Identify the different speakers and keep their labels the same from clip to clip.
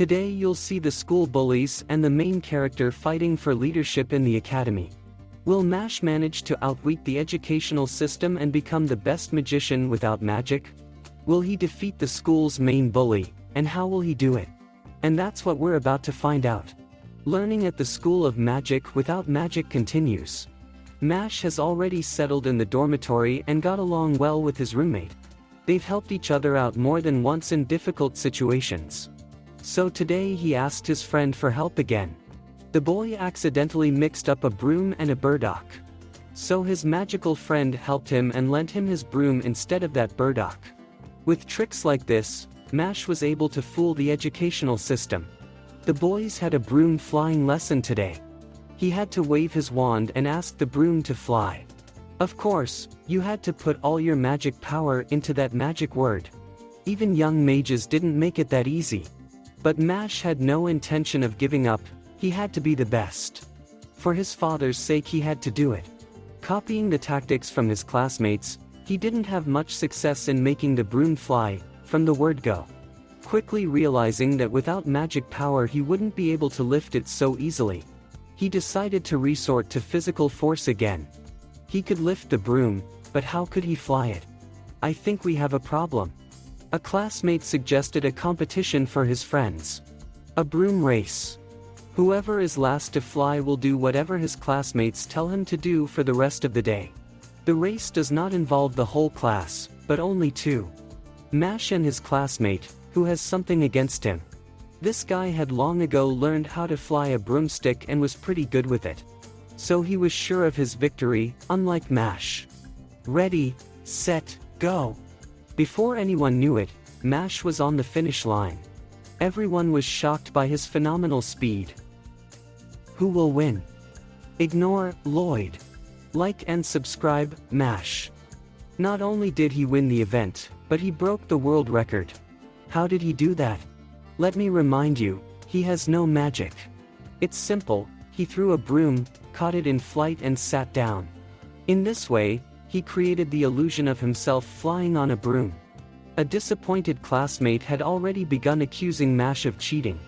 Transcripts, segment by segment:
Speaker 1: Today you'll see the school bullies and the main character fighting for leadership in the academy. Will Mash manage to outwit the educational system and become the best magician without magic? Will he defeat the school's main bully, and how will he do it? And that's what we're about to find out. Learning at the School of Magic without magic continues. Mash has already settled in the dormitory and got along well with his roommate. They've helped each other out more than once in difficult situations. So today he asked his friend for help again. The boy accidentally mixed up a broom and a burdock. So his magical friend helped him and lent him his broom instead of that burdock. With tricks like this, Mash was able to fool the educational system. The boys had a broom flying lesson today. He had to wave his wand and ask the broom to fly. Of course, you had to put all your magic power into that magic word. Even young mages didn't make it that easy. But Mash had no intention of giving up. He had to be the best. For his father's sake he had to do it. Copying the tactics from his classmates, he didn't have much success in making the broom fly, from the word go. Quickly realizing that without magic power he wouldn't be able to lift it so easily, he decided to resort to physical force again. He could lift the broom, but how could he fly it? I think we have a problem. A classmate suggested a competition for his friends. A broom race. Whoever is last to fly will do whatever his classmates tell him to do for the rest of the day. The race does not involve the whole class, but only two. Mash and his classmate, who has something against him. This guy had long ago learned how to fly a broomstick and was pretty good with it. So he was sure of his victory, unlike Mash. Ready, set, go. Before anyone knew it, Mash was on the finish line. Everyone was shocked by his phenomenal speed. Who will win? Ignore Lloyd. Like and subscribe, Mash. Not only did he win the event, but he broke the world record. How did he do that? Let me remind you, he has no magic. It's simple, he threw a broom, caught it in flight and sat down. In this way, he created the illusion of himself flying on a broom. A disappointed classmate had already begun accusing Mash of cheating.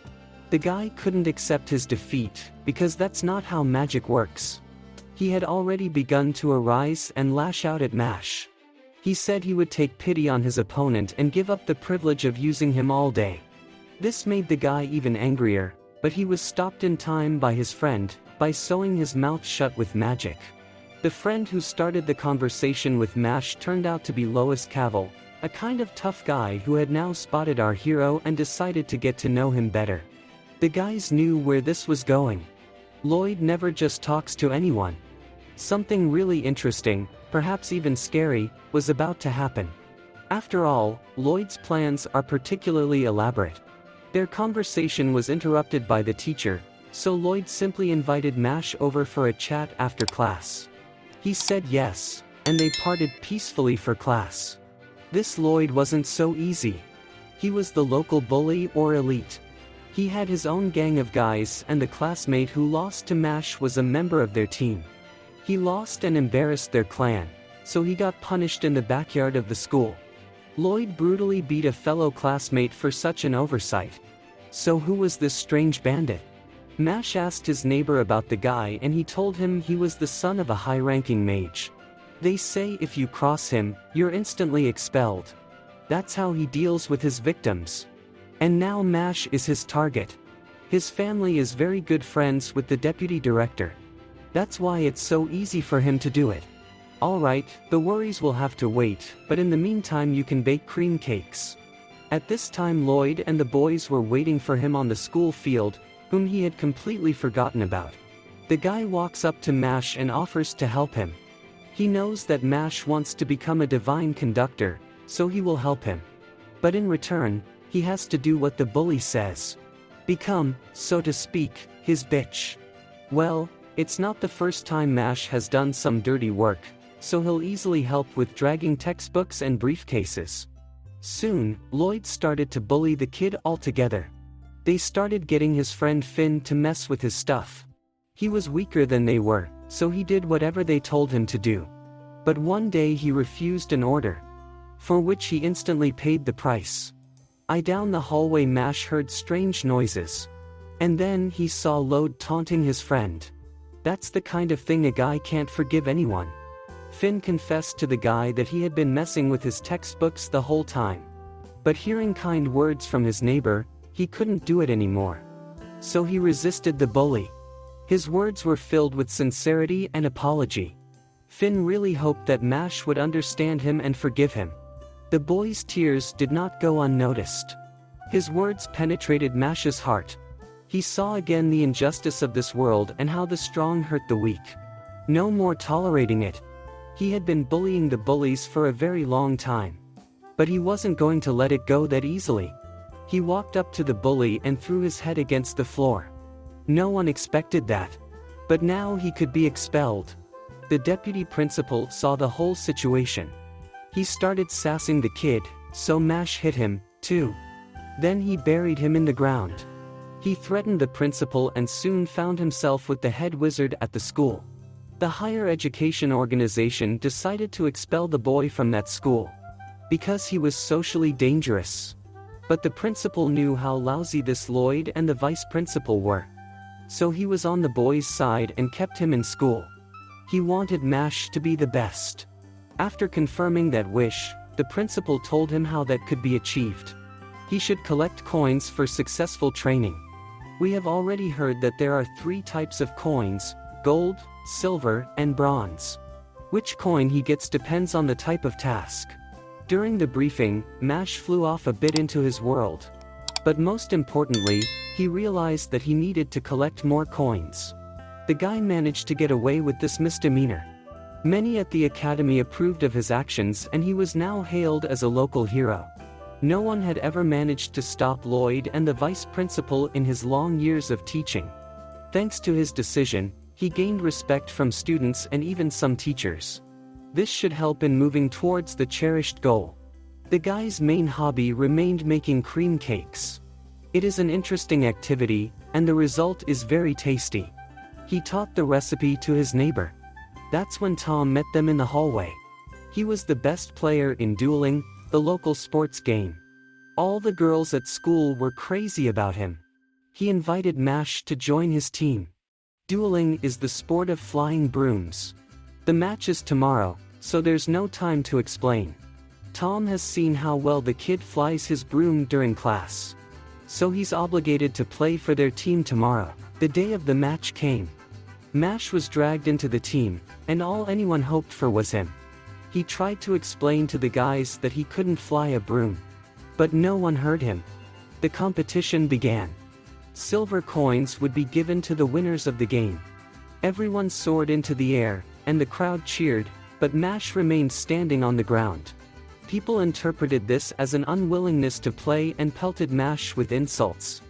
Speaker 1: The guy couldn't accept his defeat, because that's not how magic works. He had already begun to arise and lash out at Mash. He said he would take pity on his opponent and give up the privilege of using him all day. This made the guy even angrier, but he was stopped in time by his friend, by sewing his mouth shut with magic. The friend who started the conversation with Mash turned out to be Lois Cavil, a kind of tough guy who had now spotted our hero and decided to get to know him better. The guys knew where this was going. Lloyd never just talks to anyone. Something really interesting, perhaps even scary, was about to happen. After all, Lloyd's plans are particularly elaborate. Their conversation was interrupted by the teacher, so Lloyd simply invited Mash over for a chat after class. He said yes, and they parted peacefully for class. This Lloyd wasn't so easy. He was the local bully or elite. He had his own gang of guys, and the classmate who lost to Mash was a member of their team. He lost and embarrassed their clan, so he got punished in the backyard of the school. Lloyd brutally beat a fellow classmate for such an oversight. So who was this strange bandit? Mash asked his neighbor about the guy and he told him he was the son of a high-ranking mage. They say if you cross him, you're instantly expelled. That's how he deals with his victims. And now Mash is his target. His family is very good friends with the deputy director. That's why it's so easy for him to do it. Alright, the worries will have to wait, but in the meantime you can bake cream cakes. At this time Lloyd and the boys were waiting for him on the school field, whom he had completely forgotten about. The guy walks up to Mash and offers to help him. He knows that Mash wants to become a divine conductor, so he will help him. But in return, he has to do what the bully says. Become, so to speak, his bitch. Well, it's not the first time Mash has done some dirty work, so he'll easily help with dragging textbooks and briefcases. Soon, Lloyd started to bully the kid altogether. They started getting his friend Finn to mess with his stuff. He was weaker than they were, so he did whatever they told him to do. But one day he refused an order, for which he instantly paid the price. Down the hallway Mash heard strange noises. And then he saw Lode taunting his friend. That's the kind of thing a guy can't forgive anyone. Finn confessed to the guy that he had been messing with his textbooks the whole time. But hearing kind words from his neighbor, he couldn't do it anymore. So he resisted the bully. His words were filled with sincerity and apology. Finn really hoped that Mash would understand him and forgive him. The boy's tears did not go unnoticed. His words penetrated Mash's heart. He saw again the injustice of this world and how the strong hurt the weak. No more tolerating it. He had been bullying the bullies for a very long time. But he wasn't going to let it go that easily. He walked up to the bully and threw his head against the floor. No one expected that. But now he could be expelled. The deputy principal saw the whole situation. He started sassing the kid, so Mash hit him, too. Then he buried him in the ground. He threatened the principal and soon found himself with the head wizard at the school. The higher education organization decided to expel the boy from that school. Because he was socially dangerous. But the principal knew how lousy this Lloyd and the vice principal were. So he was on the boy's side and kept him in school. He wanted Mash to be the best. After confirming that wish, the principal told him how that could be achieved. He should collect coins for successful training. We have already heard that there are 3 types of coins: gold, silver, and bronze. Which coin he gets depends on the type of task. During the briefing, Mash flew off a bit into his world. But most importantly, he realized that he needed to collect more coins. The guy managed to get away with this misdemeanor. Many at the academy approved of his actions and he was now hailed as a local hero. No one had ever managed to stop Lloyd and the vice principal in his long years of teaching. Thanks to his decision, he gained respect from students and even some teachers. This should help in moving towards the cherished goal. The guy's main hobby remained making cream cakes. It is an interesting activity, and the result is very tasty. He taught the recipe to his neighbor. That's when Tom met them in the hallway. He was the best player in dueling, the local sports game. All the girls at school were crazy about him. He invited Mash to join his team. Dueling is the sport of flying brooms. The match is tomorrow, so there's no time to explain. Tom has seen how well the kid flies his broom during class. So he's obligated to play for their team tomorrow. The day of the match came. Mash was dragged into the team, and all anyone hoped for was him. He tried to explain to the guys that he couldn't fly a broom. But no one heard him. The competition began. Silver coins would be given to the winners of the game. Everyone soared into the air, and the crowd cheered, but Mash remained standing on the ground. People interpreted this as an unwillingness to play and pelted Mash with insults.